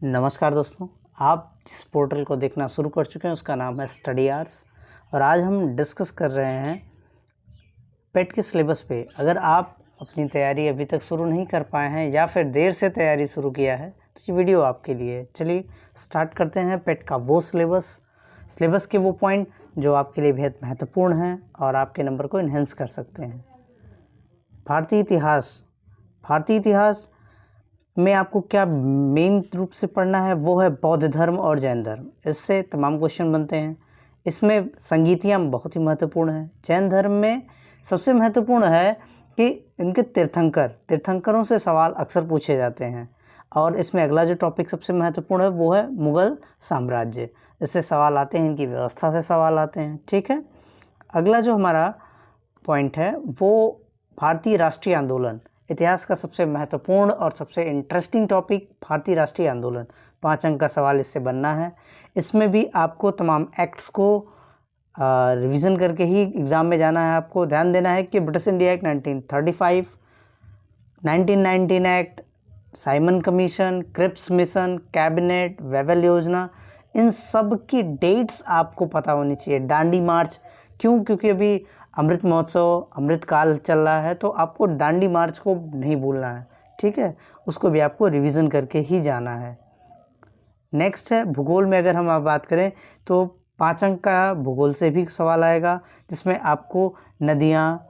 नमस्कार दोस्तों, आप जिस पोर्टल को देखना शुरू कर चुके हैं उसका नाम है स्टडी आवर्स और आज हम डिस्कस कर रहे हैं पेट के सिलेबस पे। अगर आप अपनी तैयारी अभी तक शुरू नहीं कर पाए हैं या फिर देर से तैयारी शुरू किया है तो ये वीडियो आपके लिए है। चलिए स्टार्ट करते हैं पेट का वो सिलेबस के वो पॉइंट जो आपके लिए बेहद महत्वपूर्ण हैं और आपके नंबर को इन्हेंस कर सकते हैं। भारतीय इतिहास में आपको क्या मेन रूप से पढ़ना है वो है बौद्ध धर्म और जैन धर्म। इससे तमाम क्वेश्चन बनते हैं। इसमें संगीतियाँ बहुत ही महत्वपूर्ण हैं। जैन धर्म में सबसे महत्वपूर्ण है कि इनके तीर्थंकरों से सवाल अक्सर पूछे जाते हैं। और इसमें अगला जो टॉपिक सबसे महत्वपूर्ण है वो है मुग़ल साम्राज्य। इससे सवाल आते हैं, इनकी व्यवस्था से सवाल आते हैं। ठीक है, अगला जो हमारा पॉइंट है वो भारतीय राष्ट्रीय आंदोलन। इतिहास का सबसे महत्वपूर्ण और सबसे इंटरेस्टिंग टॉपिक भारतीय राष्ट्रीय आंदोलन। 5 अंक का सवाल इससे बनना है। इसमें भी आपको तमाम एक्ट्स को रिवीजन करके ही एग्ज़ाम में जाना है। आपको ध्यान देना है कि British India Act 1935, 1919 act, Simon Commission, Cripps Mission, cabinet, Wavell योजना, इन सब की डेट्स आपको पता होनी चाहिए। दांडी मार्च, क्योंकि अभी अमृत महोत्सव, अमृत काल चल रहा है, तो आपको दांडी मार्च को नहीं भूलना है। ठीक है, उसको भी आपको रिवीजन करके ही जाना है। नेक्स्ट है भूगोल में। अगर हम बात करें तो 5 अंक का भूगोल से भी सवाल आएगा, जिसमें आपको नदियाँ,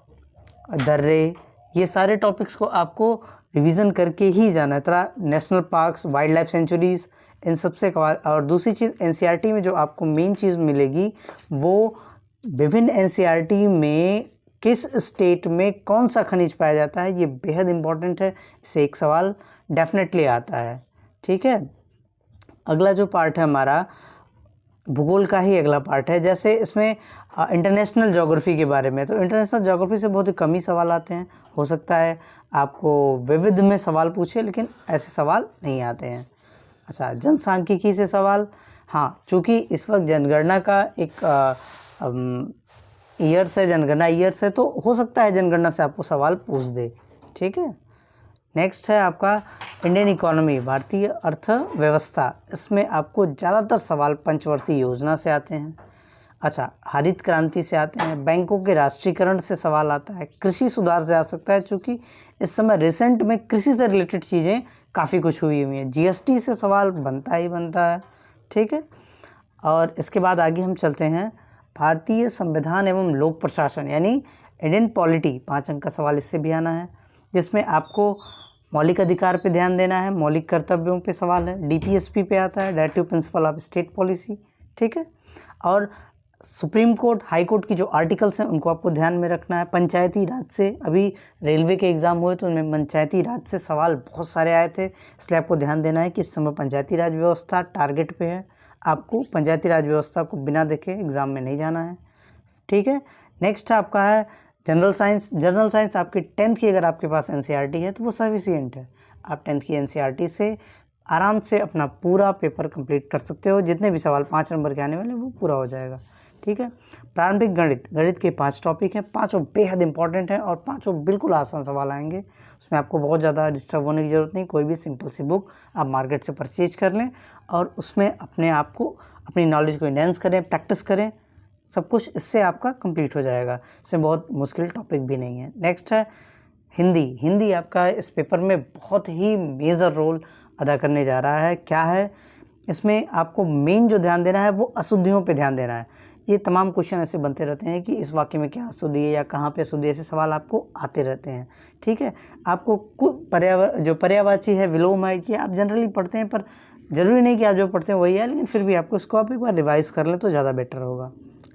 दर्रे, ये सारे टॉपिक्स को आपको रिवीजन करके ही जाना है। तरह national parks, wildlife sanctuaries, इन सब से। और दूसरी चीज़ एनसीईआरटी में जो आपको मेन चीज़ मिलेगी वो विभिन्न एनसीईआरटी में किस स्टेट में कौन सा खनिज पाया जाता है, ये बेहद इम्पॉर्टेंट है। इससे एक सवाल डेफिनेटली आता है। ठीक है, अगला जो पार्ट है हमारा भूगोल का ही अगला पार्ट है। जैसे इसमें इंटरनेशनल ज्योग्राफी के बारे में, तो इंटरनेशनल ज्योग्राफी से बहुत ही कम ही सवाल आते हैं। हो सकता है आपको विविध में सवाल पूछे, लेकिन ऐसे सवाल नहीं आते हैं। अच्छा, जनसांख्यिकी से सवाल, हाँ, चूँकि इस वक्त जनगणना का एक ईयर्स है, जनगणना ईयर्स है, तो हो सकता है जनगणना से आपको सवाल पूछ दे। ठीक है, नेक्स्ट है आपका इंडियन इकोनॉमी, भारतीय अर्थव्यवस्था। इसमें आपको ज़्यादातर सवाल पंचवर्षीय योजना से आते हैं। अच्छा, हरित क्रांति से आते हैं। बैंकों के राष्ट्रीयकरण से सवाल आता है। कृषि सुधार से आ सकता है, चूँकि इस समय रिसेंट में कृषि से रिलेटेड चीज़ें काफ़ी कुछ हुई हैं। जीएसटी से सवाल बनता ही बनता है। ठीक है, और इसके बाद आगे हम चलते हैं भारतीय संविधान एवं लोक प्रशासन, यानी इंडियन पॉलिटी। 5 अंक का सवाल इससे भी आना है, जिसमें आपको मौलिक अधिकार पे ध्यान देना है, मौलिक कर्तव्यों पे सवाल है। डीपीएसपी पे आता है, directive principle of state policy. ठीक है, और सुप्रीम कोर्ट, हाई कोर्ट की जो आर्टिकल्स हैं उनको आपको ध्यान में रखना है। पंचायती राज से, अभी रेलवे के एग्ज़ाम हुए तो उनमें पंचायती राज से सवाल बहुत सारे आए थे, इसलिए आपको ध्यान देना है कि इस समय पंचायती राज व्यवस्था टारगेट पे है। आपको पंचायती राज व्यवस्था को बिना देखे एग्ज़ाम में नहीं जाना है। ठीक है, नेक्स्ट आपका है जनरल साइंस आपकी 10th की अगर आपके पास एनसीईआरटी है तो वो सफिशिएंट है। आप 10th की एनसीईआरटी से आराम से अपना पूरा पेपर कंप्लीट कर सकते हो। जितने भी सवाल 5 नंबर के आने वाले वो पूरा हो जाएगा। ठीक है, प्रारंभिक गणित के 5 टॉपिक हैं। 5 बेहद इंपॉर्टेंट हैं और 5 बिल्कुल आसान सवाल आएंगे। उसमें आपको बहुत ज़्यादा डिस्टर्ब होने की ज़रूरत नहीं। कोई भी सिंपल सी बुक आप मार्केट से परचेज कर लें और उसमें अपने आप को, अपनी नॉलेज को इन्हेंस करें, प्रैक्टिस करें। सब कुछ इससे आपका कंप्लीट हो जाएगा। इसमें बहुत मुश्किल टॉपिक भी नहीं है। नेक्स्ट है हिंदी आपका इस पेपर में बहुत ही मेजर रोल अदा करने जा रहा है। क्या है इसमें आपको मेन जो ध्यान देना है वो अशुद्धियों पे ध्यान देना है। ये तमाम क्वेश्चन ऐसे बनते रहते हैं कि इस वाक्य में क्या अशुद्धि है या कहाँ पे अशुद्धि है, ऐसे सवाल आपको आते रहते हैं। ठीक है, आपको कुछ पर्यायवाची है, विलोम है, ये आप जनरली पढ़ते हैं, पर ज़रूरी नहीं कि आप जो पढ़ते हैं वही है, लेकिन फिर भी आपको इसको आप एक बार रिवाइज़ कर लें तो ज़्यादा बेटर होगा।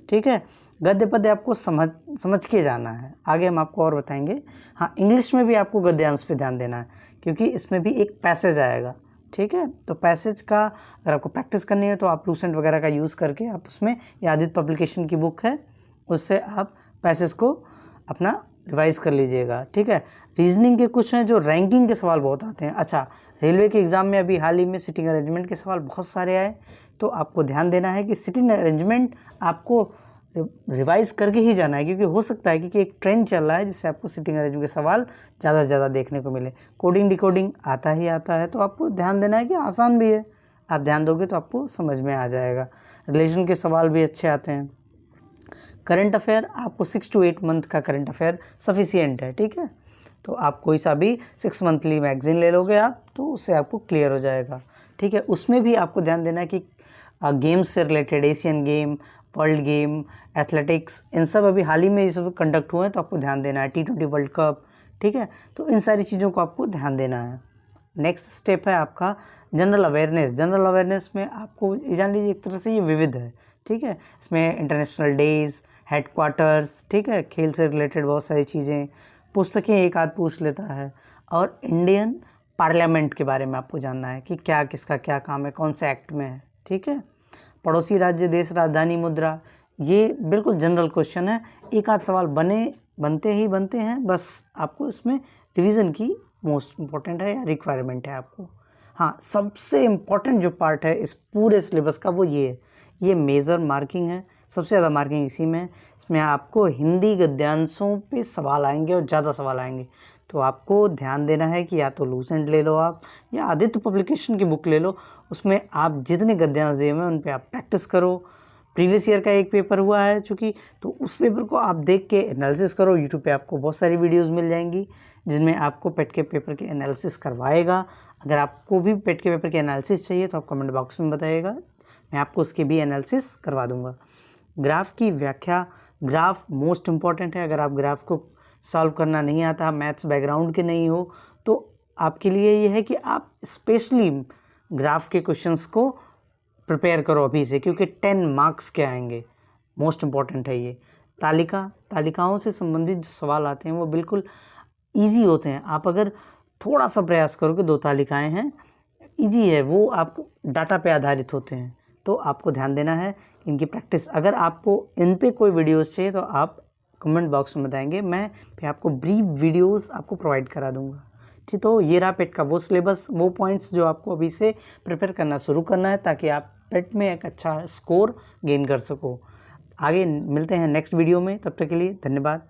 ठीक है, गद्य पद्य आपको समझ के जाना है। आगे हम आपको और बताएंगे। हाँ, इंग्लिश में भी आपको गद्यांश पे ध्यान देना है, क्योंकि इसमें भी एक पैसेज आएगा। ठीक है, तो पैसेज का अगर आपको प्रैक्टिस करनी है तो आप लूसेंट वगैरह का यूज़ करके आप उसमें, ये आदित्य पब्लिकेशन की बुक है, उससे आप पैसेज को अपना रिवाइज़ कर लीजिएगा। ठीक है, रीजनिंग के कुछ हैं जो रैंकिंग के सवाल बहुत आते हैं। अच्छा, रेलवे के एग्ज़ाम में अभी हाल ही में सिटिंग अरेंजमेंट के सवाल बहुत सारे आए, तो आपको ध्यान देना है कि सिटिंग अरेंजमेंट आपको रिवाइज़ करके ही जाना है, क्योंकि हो सकता है कि एक ट्रेंड चल रहा है जिससे आपको सिटिंग अरेंजमेंट के सवाल ज़्यादा से ज़्यादा देखने को मिले। कोडिंग डिकोडिंग आता ही आता है, तो आपको ध्यान देना है कि आसान भी है, आप ध्यान दोगे तो आपको समझ में आ जाएगा। रिलेशन के सवाल भी अच्छे आते हैं। करंट अफेयर आपको 6 to 8 मंथ का करंट अफेयर सफिशिएंट है, ठीक है। तो आप कोई सा भी 6 मंथली मैगजीन ले लोगे आप, तो उससे आपको क्लियर हो जाएगा, ठीक है। उसमें भी आपको ध्यान देना है कि गेम्स से related Asian game, world game, athletics, इन सब अभी हाल ही में ये सब कंडक्ट हुए हैं, तो आपको ध्यान देना है। T20 वर्ल्ड कप, ठीक है। तो इन सारी चीज़ों को आपको ध्यान देना है। नेक्स्ट स्टेप है आपका जनरल अवेयरनेस। जनरल अवेयरनेस में आपको ये जान लीजिए एक तरह से ये विविध है, ठीक है। इसमें इंटरनेशनल डेज, हेडक्वार्टर्स, ठीक है, खेल से रिलेटेड बहुत सारी चीज़ें, पुस्तकें एक आध पूछ लेता है, और इंडियन पार्लियामेंट के बारे में आपको जानना है कि क्या किसका क्या काम है, कौन से एक्ट में है, ठीक है। पड़ोसी राज्य, देश, राजधानी, मुद्रा, ये बिल्कुल जनरल क्वेश्चन है। एक आध सवाल बनते हैं, बस आपको इसमें रिवीजन की मोस्ट इम्पॉर्टेंट है या रिक्वायरमेंट है आपको। हाँ, सबसे इम्पॉर्टेंट जो पार्ट है इस पूरे सिलेबस का वो ये है, ये मेजर मार्किंग है, सबसे ज़्यादा मार्किंग इसी में है। इसमें आपको हिंदी गद्यांशों पे सवाल आएंगे और ज़्यादा सवाल आएंगे, तो आपको ध्यान देना है कि या तो लूसेंट ले लो आप, या आदित्य पब्लिकेशन की बुक ले लो। उसमें आप जितने गद्यांश दिए हुए हैं उन पे आप प्रैक्टिस करो। प्रीवियस ईयर का एक पेपर हुआ है चूँकि, तो उस पेपर को आप देख के एनालिसिस करो। यूट्यूब पे आपको बहुत सारी वीडियोस मिल जाएंगी जिनमें आपको पेट के पेपर के एनालिसिस करवाएगा। अगर आपको भी पेट के पेपर के एनालिसिस चाहिए तो आप कमेंट बॉक्स में बताइएगा, मैं आपको उसके भी एनालिसिस करवा दूँगा। ग्राफ की व्याख्या, ग्राफ मोस्ट इम्पॉर्टेंट है। अगर आप ग्राफ को सॉल्व करना नहीं आता, मैथ्स बैकग्राउंड के नहीं हो, तो आपके लिए ये है कि आप स्पेशली ग्राफ के क्वेश्चंस को प्रिपेयर करो अभी से, क्योंकि 10 मार्क्स के आएंगे, मोस्ट इम्पॉर्टेंट है ये। तालिकाओं से संबंधित जो सवाल आते हैं वो बिल्कुल ईजी होते हैं। आप अगर थोड़ा सा प्रयास करो कि 2 तालिकाएँ हैं, ईजी है, वो आप डाटा पे आधारित होते हैं, तो आपको ध्यान देना है इनकी प्रैक्टिस। अगर आपको इन पे कोई वीडियोस चाहिए तो आप कमेंट बॉक्स में बताएंगे, मैं फिर आपको ब्रीफ वीडियोस आपको प्रोवाइड करा दूंगा, ठीक। तो ये रहा पेट का वो सिलेबस, वो पॉइंट्स जो आपको अभी से प्रिपेयर करना शुरू करना है, ताकि आप पेट में एक अच्छा स्कोर गेन कर सको। आगे मिलते हैं नेक्स्ट वीडियो में, तब तक के लिए धन्यवाद।